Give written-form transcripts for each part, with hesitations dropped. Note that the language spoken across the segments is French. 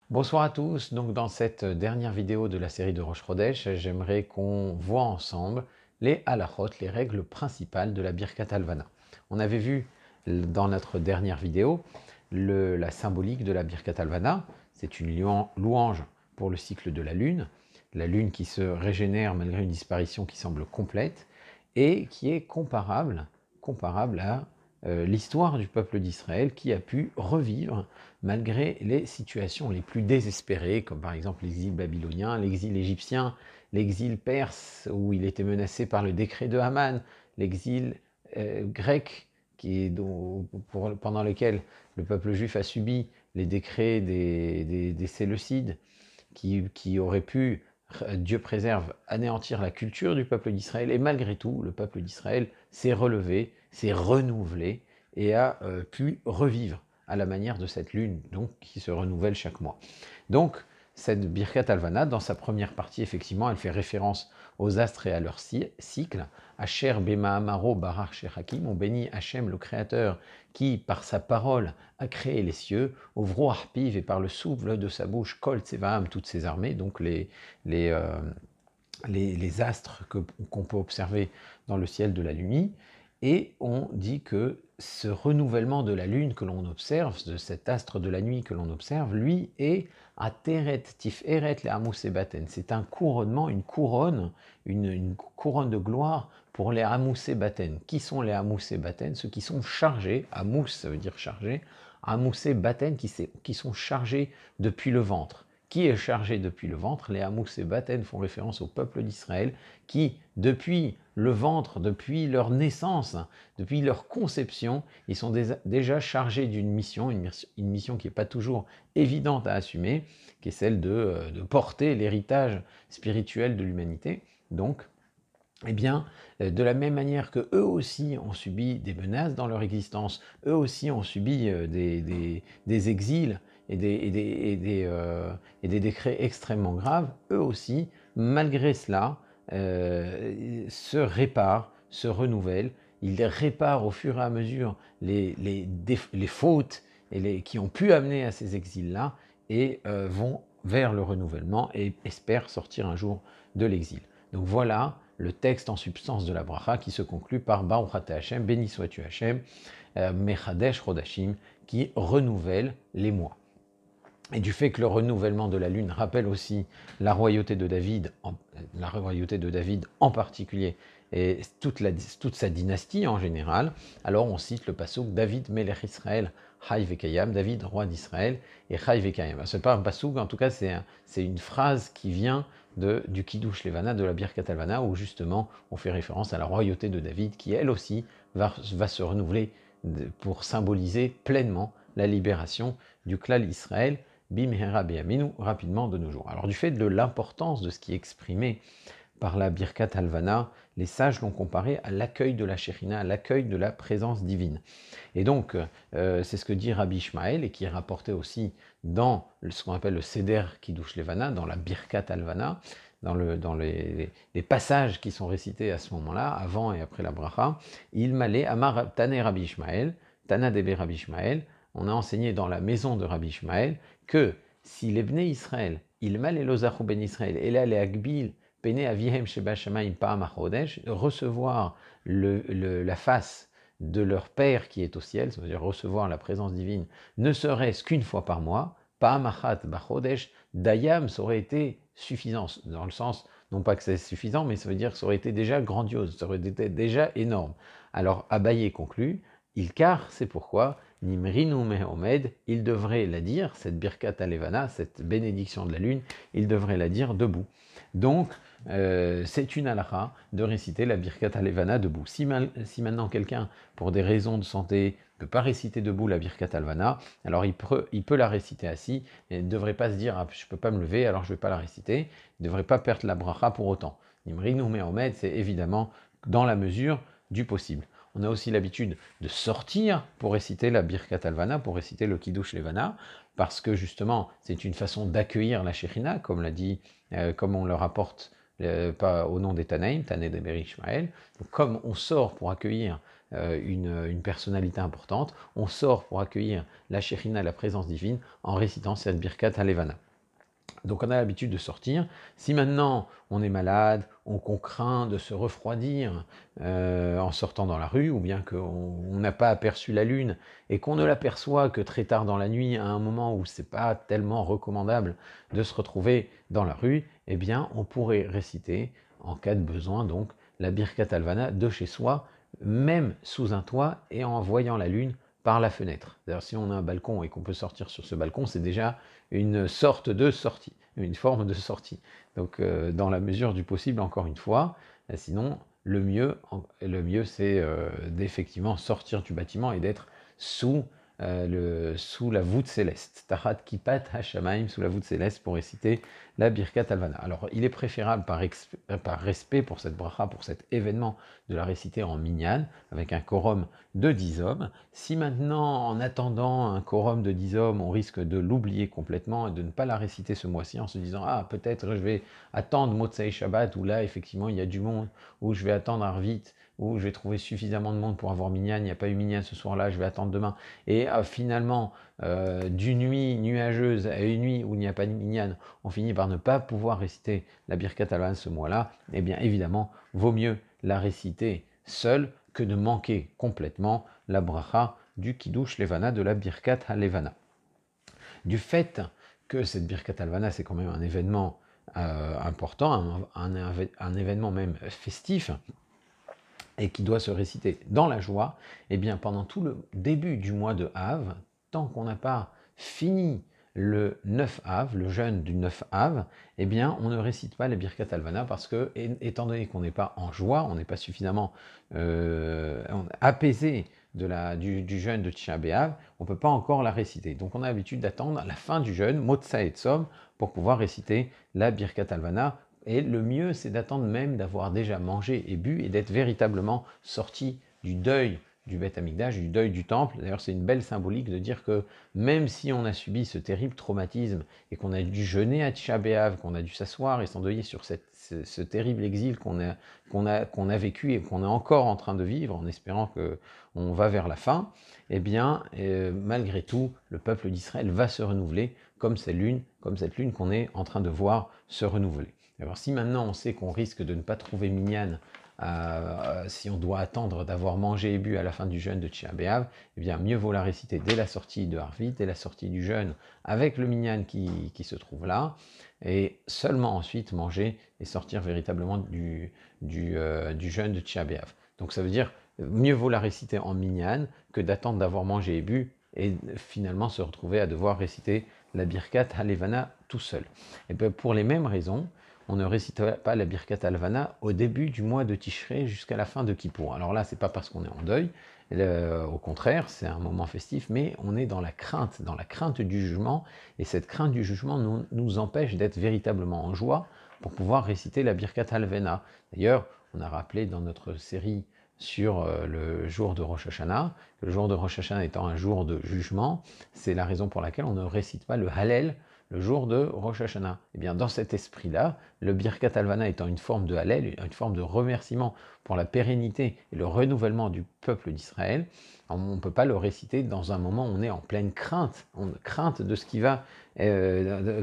Bonsoir à tous, donc dans cette dernière vidéo de la série de Rosh Chodesh, j'aimerais qu'on voit ensemble les halachot, les règles principales de la Birkat Halvana. On avait vu dans notre dernière vidéo la symbolique de la Birkat Halvana, c'est une louange pour le cycle de la lune qui se régénère malgré une disparition qui semble complète et qui est comparable à l'histoire du peuple d'Israël qui a pu revivre malgré les situations les plus désespérées, comme par exemple l'exil babylonien, l'exil égyptien, l'exil perse, où il était menacé par le décret de Haman, l'exil grec, pendant lequel le peuple juif a subi les décrets des Séleucides, qui auraient pu, Dieu préserve, anéantir la culture du peuple d'Israël. Et malgré tout, le peuple d'Israël s'est relevé, s'est renouvelé et a pu revivre à la manière de cette lune, donc qui se renouvelle chaque mois. Donc, cette Birkat Alvana, dans sa première partie, effectivement, elle fait référence aux astres et à leur cycle. Asher Bema Amaro Barar Shechakim, on bénit Hachem, le Créateur, qui, par sa parole, a créé les cieux, au Vro Harpiv, et par le souffle de sa bouche, Kol Tsevaam, toutes ses armées, donc les, astres qu'on peut observer dans le ciel de la nuit. Et on dit que ce renouvellement de la lune que l'on observe, de cet astre de la nuit que l'on observe, lui est Ateret Tiferet le Amoussebaten. C'est un couronnement, une couronne de gloire pour les Amoussebaten. Qui sont les Amoussebaten? Ceux qui sont chargés, Amous ça veut dire chargé, Amoussebaten qui sont chargés depuis le ventre. Qui est chargé depuis le ventre? Les Amoussebaten font référence au peuple d'Israël qui, depuis le ventre, depuis leur naissance, depuis leur conception, ils sont déjà chargés d'une mission, une mission qui n'est pas toujours évidente à assumer, qui est celle de porter l'héritage spirituel de l'humanité. Donc, eh bien, de la même manière que eux aussi ont subi des menaces dans leur existence, eux aussi ont subi des exils et des décrets extrêmement graves, eux aussi, malgré cela, se réparent, se renouvellent, ils réparent au fur et à mesure les fautes qui ont pu amener à ces exils-là et vont vers le renouvellement et espèrent sortir un jour de l'exil. Donc voilà le texte en substance de la bracha qui se conclut par Baruch Atah Hashem, béni sois-tu Hashem, Mechadesh Rodashim, qui renouvelle les mois. Et du fait que le renouvellement de la lune rappelle aussi la royauté de David, en particulier, et toute sa dynastie en général, alors on cite le passouk David Melech Israël, Chai Vekayam, David roi d'Israël, et Chai Vekayam. Ce n'est pas un passouk, en tout cas c'est une phrase qui vient du Kiddush Levana, de la Birkat Halvana, où justement on fait référence à la royauté de David, qui elle aussi va se renouveler pour symboliser pleinement la libération du clan Israël, Bimhera Be'aminu, rapidement de nos jours. Alors du fait de l'importance de ce qui est exprimé par la Birkat Halvana, les sages l'ont comparé à l'accueil de la Shekhinah, à l'accueil de la présence divine. Et donc, c'est ce que dit Rabbi Ishmael, et qui est rapporté aussi dans ce qu'on appelle le Seder Kiddush Levana, dans la Birkat Halvana, dans les passages qui sont récités à ce moment-là, avant et après la bracha. Il m'allait Amar Tane Rabbi Ishmael, Tana Debe Rabbi Ishmael. On a enseigné dans la maison de Rabbi Ishmael que si les Bnei Israël, il mal Elozachou ben Israël, et là les Agbil, Pene Avihem Sheba Shamayim Pa'am HaChodesh, recevoir la face de leur Père qui est au ciel, ça veut dire recevoir la présence divine, ne serait-ce qu'une fois par mois, Pa'am Achat B'Chodesh, Dayam, ça aurait été suffisant, dans le sens, non pas que c'est suffisant, mais ça veut dire que ça aurait été déjà grandiose, ça aurait été déjà énorme. Alors Abaye conclut, car c'est pourquoi Nimrinu Mehomed, il devrait la dire, cette Birkat Alevana, cette bénédiction de la lune, il devrait la dire debout. Donc, c'est une halakha de réciter la Birkat Alevana debout. Si maintenant quelqu'un, pour des raisons de santé, ne peut pas réciter debout la Birkat Alevana, alors il peut la réciter assis, et ne devrait pas se dire ah, je ne peux pas me lever, alors je ne vais pas la réciter. Il ne devrait pas perdre la bracha pour autant. Nimrinu Mehomed, c'est évidemment dans la mesure du possible. On a aussi l'habitude de sortir pour réciter la Birkat Halvana, pour réciter le Kiddush Levana, parce que justement, c'est une façon d'accueillir la Shekhinah, comme l'a dit, comme on le rapporte pas au nom des Tanaïm, Tané de Beri Ishmael. Donc, comme on sort pour accueillir une personnalité importante, on sort pour accueillir la Shekhinah, la présence divine, en récitant cette Birkat Halevana. Donc on a l'habitude de sortir. Si maintenant on est malade, qu'on craint de se refroidir en sortant dans la rue, ou bien qu'on n'a pas aperçu la lune et qu'on ne l'aperçoit que très tard dans la nuit, à un moment où c'est pas tellement recommandable de se retrouver dans la rue, eh bien on pourrait réciter, en cas de besoin, donc la Birkat Halevana de chez soi, même sous un toit et en voyant la lune par la fenêtre. D'ailleurs, si on a un balcon et qu'on peut sortir sur ce balcon, c'est déjà une sorte de sortie, une forme de sortie. Donc, dans la mesure du possible, encore une fois, sinon, le mieux c'est d'effectivement sortir du bâtiment et d'être sous la voûte céleste. Tahat Kipat Hashamaim, sous la voûte céleste, pour réciter la Birkat Halevana. Alors, il est préférable, par respect pour cette bracha, pour cet événement, de la réciter en minyan, avec un quorum de 10 hommes. Si maintenant, en attendant un quorum de 10 hommes, on risque de l'oublier complètement et de ne pas la réciter ce mois-ci, en se disant « Ah, peut-être je vais attendre Motsei Shabbat, où là, effectivement, il y a du monde, où je vais attendre Arvit, où je vais trouver suffisamment de monde pour avoir minyan, il n'y a pas eu minyan ce soir-là, je vais attendre demain. » Et finalement, d'une nuit nuageuse à une nuit où il n'y a pas de minyan, on finit par ne pas pouvoir réciter la Birkat Halevana ce mois-là, eh bien évidemment, vaut mieux la réciter seule que de manquer complètement la bracha du Kiddush Levana, de la Birkat Halevana. Du fait que cette Birkat Halevana, c'est quand même un événement important, un événement même festif, et qui doit se réciter dans la joie, eh bien pendant tout le début du mois de Av, tant qu'on n'a pas fini le 9 Av, le jeûne du 9 Av, eh bien on ne récite pas la Birkat Halevana parce que, étant donné qu'on n'est pas en joie, on n'est pas suffisamment apaisé du jeûne de Tisha B'Av, on ne peut pas encore la réciter. Donc on a l'habitude d'attendre la fin du jeûne, Motsa et Tzom, pour pouvoir réciter la Birkat Halevana. Et le mieux, c'est d'attendre même d'avoir déjà mangé et bu et d'être véritablement sorti du deuil du Beth Amikdash, du deuil du temple. D'ailleurs, c'est une belle symbolique de dire que même si on a subi ce terrible traumatisme et qu'on a dû jeûner à Tisha B'Av, qu'on a dû s'asseoir et s'endeuiller sur ce terrible exil qu'on a vécu et qu'on est encore en train de vivre, en espérant qu'on va vers la fin, eh bien, malgré tout, le peuple d'Israël va se renouveler comme cette lune qu'on est en train de voir se renouveler. Alors si maintenant on sait qu'on risque de ne pas trouver minyan, si on doit attendre d'avoir mangé et bu à la fin du jeûne de Tisha B'Av, eh bien mieux vaut la réciter dès la sortie de Harvit, dès la sortie du jeûne, avec le minyan qui se trouve là, et seulement ensuite manger et sortir véritablement du jeûne de Tisha B'Av. Donc ça veut dire, mieux vaut la réciter en minyan que d'attendre d'avoir mangé et bu, et finalement se retrouver à devoir réciter la Birkat Halevana tout seul. Et bien pour les mêmes raisons, on ne récite pas la Birkat Halevana au début du mois de Tishrei jusqu'à la fin de Kippour. Alors là, c'est pas parce qu'on est en deuil, au contraire, c'est un moment festif, mais on est dans la crainte du jugement, et cette crainte du jugement nous empêche d'être véritablement en joie pour pouvoir réciter la Birkat Halevana. D'ailleurs, on a rappelé dans notre série sur le jour de Rosh Hashanah, que le jour de Rosh Hashanah étant un jour de jugement, c'est la raison pour laquelle on ne récite pas le Hallel le jour de Rosh Hashanah. Et bien dans cet esprit-là, le Birkat Halevana étant une forme de Hallel, une forme de remerciement pour la pérennité et le renouvellement du peuple d'Israël, on ne peut pas le réciter dans un moment où on est en pleine crainte, crainte de ce qui va,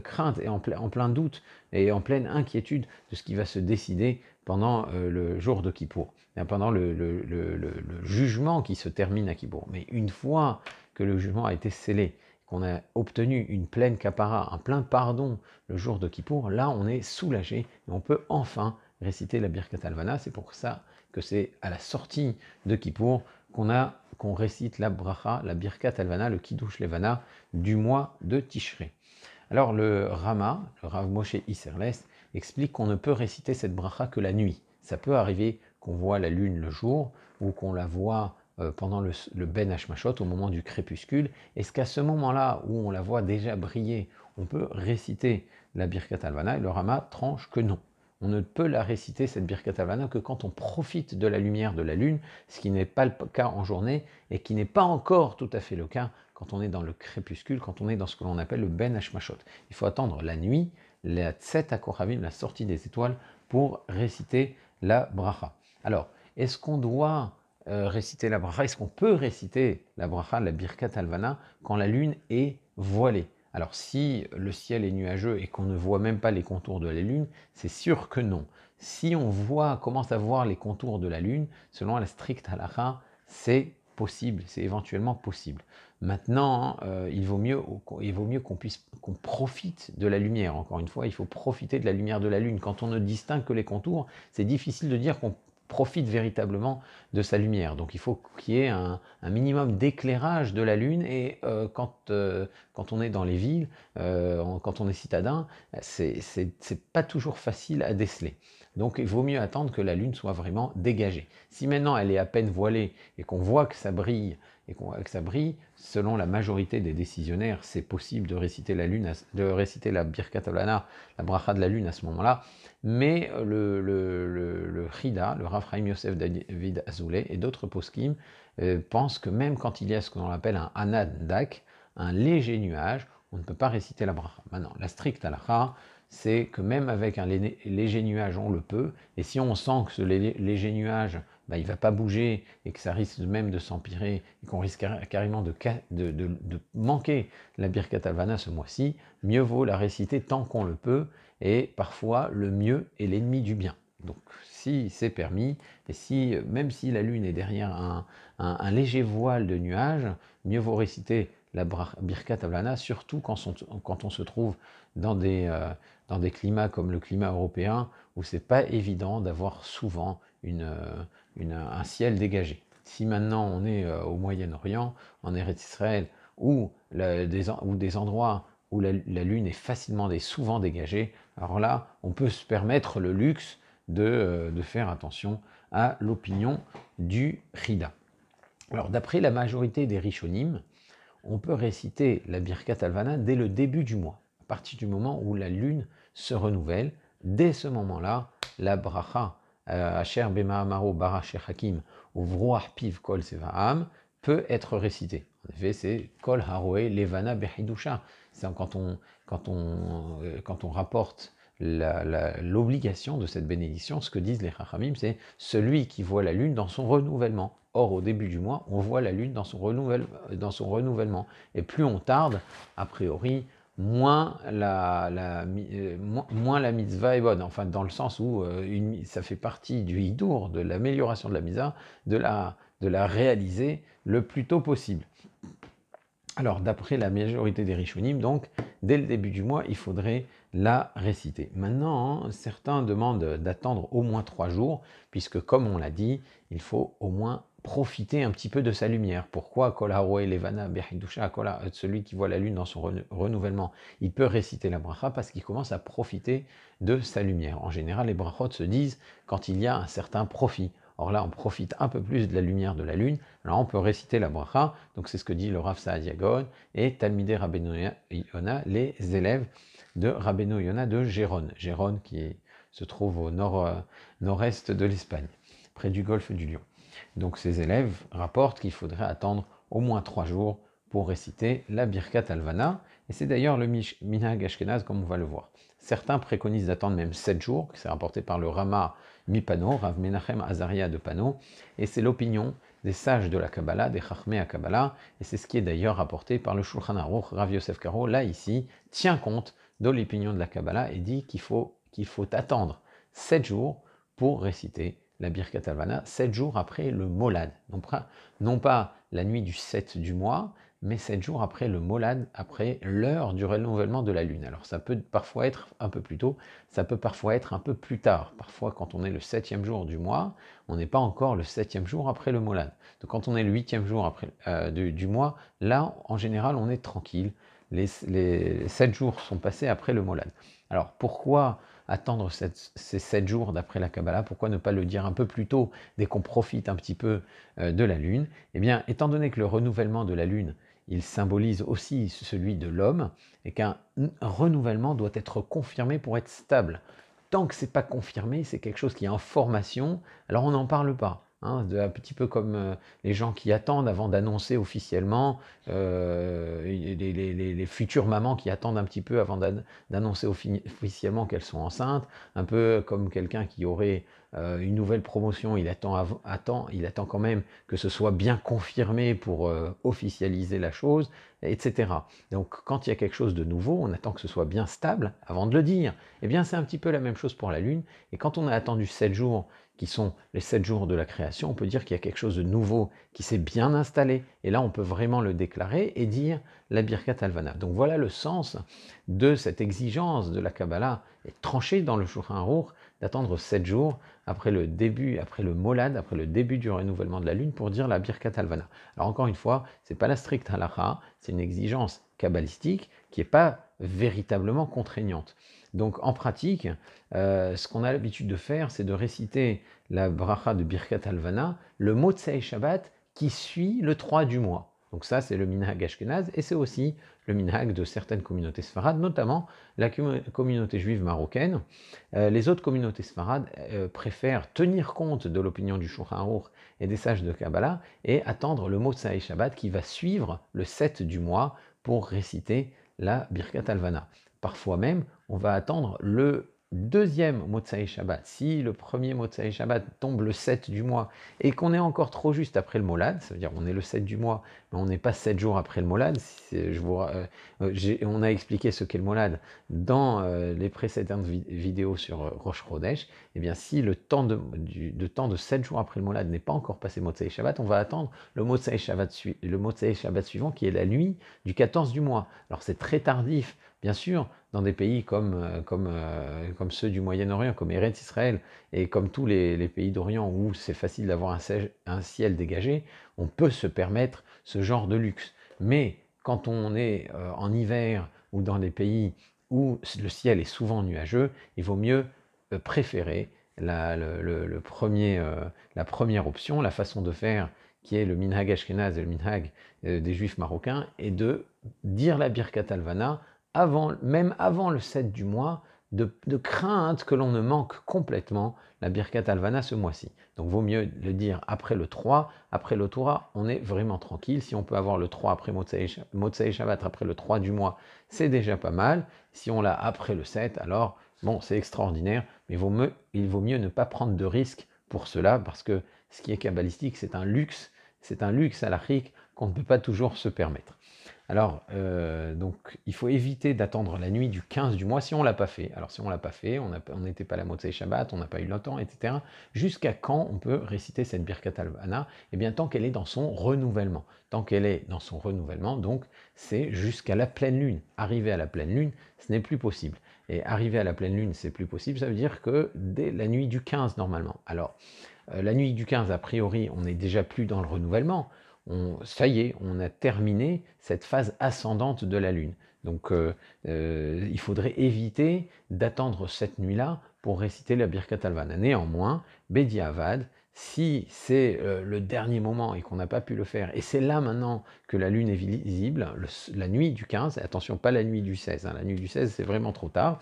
crainte et en plein doute et en pleine inquiétude de ce qui va se décider pendant le jour de Kippour, pendant le jugement qui se termine à Kippour. Mais une fois que le jugement a été scellé, qu'on a obtenu une pleine kapara, un plein pardon le jour de Kippour, là on est soulagé et on peut enfin réciter la Birkat Halevana. C'est pour ça que c'est à la sortie de Kippour qu'on récite la bracha, la Birkat Halevana, le Kiddush Levana du mois de Tishrei. Alors le Rama, le Rav Moshe Isserles, explique qu'on ne peut réciter cette bracha que la nuit. Ça peut arriver qu'on voit la lune le jour ou qu'on la voit pendant le Ben Hashmashot, au moment du crépuscule. Est-ce qu'à ce moment-là, où on la voit déjà briller, on peut réciter la Birkat Halevana? Et le Rama tranche que non. On ne peut la réciter, cette Birkat Halevana, que quand on profite de la lumière de la lune, ce qui n'est pas le cas en journée, et qui n'est pas encore tout à fait le cas quand on est dans le crépuscule, quand on est dans ce que l'on appelle le Ben Hashmashot. Il faut attendre la nuit, la Tset HaKochavim, la sortie des étoiles, pour réciter la bracha. Alors, est-ce qu'on doit réciter la bracha? Est-ce qu'on peut réciter la bracha, la birkat alvana, quand la lune est voilée? Alors si le ciel est nuageux et qu'on ne voit même pas les contours de la lune, c'est sûr que non. Si on commence à voir les contours de la lune, selon la stricte halakha, c'est possible, c'est éventuellement possible. Maintenant, il vaut mieux qu'on profite de la lumière. Encore une fois, il faut profiter de la lumière de la lune. Quand on ne distingue que les contours, c'est difficile de dire qu'on profite véritablement de sa lumière. Donc il faut qu'il y ait un minimum d'éclairage de la lune et quand on est dans les villes, quand on est citadin, c'est pas toujours facile à déceler. Donc il vaut mieux attendre que la lune soit vraiment dégagée. Si maintenant elle est à peine voilée et qu'on voit que ça brille, selon la majorité des décisionnaires, c'est possible de réciter la Birkat Havana, la bracha de la lune à ce moment-là, mais le Chida, le Rav Chaim Yosef David Azoulay et d'autres poskim pensent que même quand il y a ce qu'on appelle un Anad Dak, un léger nuage, on ne peut pas réciter la bracha. Maintenant, la stricte halakha, c'est que même avec un léger nuage, on le peut, et si on sent que ce léger nuage, il ne va pas bouger, et que ça risque même de s'empirer, et qu'on risque carrément de manquer la Birkat Havana ce mois-ci, mieux vaut la réciter tant qu'on le peut, et parfois le mieux est l'ennemi du bien. Donc si c'est permis, et même si la lune est derrière un léger voile de nuages, mieux vaut réciter la Birkat Havana, surtout quand on se trouve dans des climats comme le climat européen, où c'est pas évident d'avoir souvent un ciel dégagé. Si maintenant on est au Moyen-Orient, en Eretz Israël, ou des endroits où la lune est souvent dégagée, alors là, on peut se permettre le luxe de faire attention à l'opinion du Chida. Alors, d'après la majorité des Rishonim, on peut réciter la Birkat Havana dès le début du mois, à partir du moment où la lune se renouvelle. Dès ce moment-là, la bracha Asher Bema'amaro Barach Hakim ou Vrouach Piv Kol Sevaam peut être récitée. En effet, c'est Kol Haroe Levana Behidusha. C'est quand on rapporte l'obligation de cette bénédiction, ce que disent les Chachamim, c'est celui qui voit la lune dans son renouvellement. Or, au début du mois, on voit la lune dans son renouvellement. Et plus on tarde, a priori, moins la mitzvah est bonne. Enfin, dans le sens où ça fait partie du hidour, de l'amélioration de la mitzvah, de la réaliser le plus tôt possible. Alors, d'après la majorité des Rishonim, donc, dès le début du mois, il faudrait la réciter. Maintenant, certains demandent d'attendre au moins 3 jours, puisque, comme on l'a dit, il faut au moins profiter un petit peu de sa lumière. Pourquoi Kol Haroe Levana Behidusha, celui qui voit la lune dans son renouvellement, il peut réciter la bracha parce qu'il commence à profiter de sa lumière. En général, les brachot se disent quand il y a un certain profit. Or là, on profite un peu plus de la lumière de la lune. Alors on peut réciter la bracha. Donc c'est ce que dit le Rav Saadia Gaon et Talmidei Rabbeinu Yona, les élèves de Rabbeinu Yona de Gérone. Gérone qui se trouve au nord-est de l'Espagne, près du golfe du Lion. Donc ces élèves rapportent qu'il faudrait attendre au moins 3 jours pour réciter la Birkat Havana. Et c'est d'ailleurs le Minhag Ashkenaz, comme on va le voir. Certains préconisent d'attendre même 7 jours, c'est rapporté par le Rama Mipano, Rav Menachem Azaria de Pano, et c'est l'opinion des sages de la Kabbalah, des Chachmei à Kabbalah, et c'est ce qui est d'ailleurs rapporté par le Shulchan Aruch, Rav Yosef Karo, là ici, tient compte de l'opinion de la Kabbalah et dit qu'il faut attendre 7 jours pour réciter la Birkat Havana, 7 jours après le Molad. Non pas la nuit du 7 du mois, mais 7 jours après le Molad, après l'heure du renouvellement de la lune. Alors ça peut parfois être un peu plus tôt, ça peut parfois être un peu plus tard. Parfois quand on est le 7e jour du mois, on n'est pas encore le 7e jour après le Molad. Donc quand on est le 8e jour après, du mois, là en général on est tranquille. Les 7 jours sont passés après le Molad. Alors pourquoi attendre ces 7 jours d'après la Kabbalah? Pourquoi ne pas le dire un peu plus tôt, dès qu'on profite un petit peu de la Lune? Eh bien, étant donné que le renouvellement de la Lune, il symbolise aussi celui de l'homme, et qu'un renouvellement doit être confirmé pour être stable. Tant que ce n'est pas confirmé, c'est quelque chose qui est en formation, alors on n'en parle pas. hein, un petit peu comme les gens qui attendent avant d'annoncer officiellement, les futures mamans qui attendent un petit peu avant d'annoncer officiellement qu'elles sont enceintes, un peu comme quelqu'un qui aurait une nouvelle promotion, il attend quand même que ce soit bien confirmé pour officialiser la chose, etc. Donc quand il y a quelque chose de nouveau, on attend que ce soit bien stable avant de le dire. Eh bien c'est un petit peu la même chose pour la Lune, et quand on a attendu 7 jours, qui sont les 7 jours de la création, on peut dire qu'il y a quelque chose de nouveau qui s'est bien installé, et là on peut vraiment le déclarer et dire la Birkat Halvana. Donc voilà le sens de cette exigence de la Kabbalah, et tranchée dans le Shulchan Aruch, d'attendre 7 jours après le début, après le Molad, après le début du renouvellement de la Lune, pour dire la Birkat Halvana. Alors encore une fois, ce n'est pas la stricte halakha, c'est une exigence kabbalistique qui n'est pas véritablement contraignante. Donc en pratique, ce qu'on a l'habitude de faire, c'est de réciter la bracha de Birkat Halvana, le Motzei Shabbat qui suit le 3 du mois. Donc ça, c'est le minhag ashkenaz, et c'est aussi le minhag de certaines communautés sfarades, notamment la communauté juive marocaine. Les autres communautés sfarades préfèrent tenir compte de l'opinion du Shulchan Aruch et des sages de Kabbalah et attendre le Motzei Shabbat qui va suivre le 7 du mois pour réciter la Birkat Halvana. Parfois même, on va attendre le deuxième Motzei Shabbat. Si le premier Motzei Shabbat tombe le 7 du mois et qu'on est encore trop juste après le Molad, ça veut dire qu'on est le 7 du mois, mais on n'est pas 7 jours après le Molad, on a expliqué ce qu'est le Molad dans les précédentes vidéos sur Rosh Chodesh, et bien si le temps de 7 jours après le Molad n'est pas encore passé Motzei Shabbat, on va attendre le Motzei Shabbat suivant qui est la nuit du 14 du mois. Alors c'est très tardif, bien sûr, dans des pays comme ceux du Moyen-Orient, comme Eretz Israël, et comme tous les pays d'Orient où c'est facile d'avoir un ciel dégagé, on peut se permettre ce genre de luxe. Mais quand on est en hiver ou dans des pays où le ciel est souvent nuageux, il vaut mieux préférer la première option, la façon de faire qui est le minhag ashkenaz et le minhag des juifs marocains, et de dire la Birkat Halvana même avant le 7 du mois, de crainte que l'on ne manque complètement la Birkat Halvana ce mois-ci. Donc vaut mieux le dire après le 3, après le Torah, on est vraiment tranquille. Si on peut avoir le 3 après Motzei Shabbat, après le 3 du mois, c'est déjà pas mal. Si on l'a après le 7, alors bon, c'est extraordinaire, mais il vaut mieux ne pas prendre de risques pour cela, parce que ce qui est kabbalistique, c'est un luxe halachique qu'on ne peut pas toujours se permettre. Alors, donc, il faut éviter d'attendre la nuit du 15 du mois si on ne l'a pas fait. Alors, si on ne l'a pas fait, on n'était pas à la Motzei Shabbat, on n'a pas eu le temps, etc. Jusqu'à quand on peut réciter cette Birkat Halvana? Eh bien, tant qu'elle est dans son renouvellement. Tant qu'elle est dans son renouvellement, donc, c'est jusqu'à la pleine lune. Arriver à la pleine lune, ce n'est plus possible. Et arriver à la pleine lune, c'est plus possible, ça veut dire que dès la nuit du 15, normalement. Alors, la nuit du 15, a priori, on n'est déjà plus dans le renouvellement. Ça y est, on a terminé cette phase ascendante de la Lune. Donc il faudrait éviter d'attendre cette nuit-là pour réciter la Birkat Halvana. Néanmoins, Bediavad, si c'est le dernier moment et qu'on n'a pas pu le faire, et c'est là maintenant que la Lune est visible, la nuit du 15, attention, pas la nuit du 16, la nuit du 16 c'est vraiment trop tard,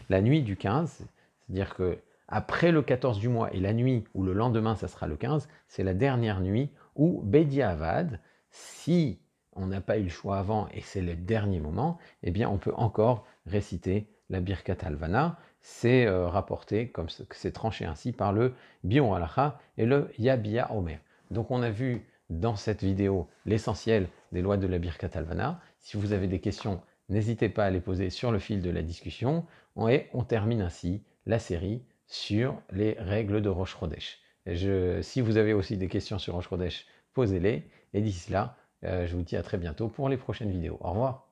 la nuit du 15, c'est-à-dire que après le 14 du mois et la nuit où le lendemain ça sera le 15, c'est la dernière nuit ou Bediavad, si on n'a pas eu le choix avant et c'est le dernier moment, eh bien on peut encore réciter la Birkat Halvana. C'est rapporté, comme c'est tranché ainsi par le Biur Halacha et le Yabia Omer. Donc on a vu dans cette vidéo l'essentiel des lois de la Birkat Halvana. Si vous avez des questions, n'hésitez pas à les poser sur le fil de la discussion. Et on termine ainsi la série sur les règles de Rosh Chodesh. Si vous avez aussi des questions sur Rosh Chodesh, posez-les. Et d'ici là, je vous dis à très bientôt pour les prochaines vidéos. Au revoir.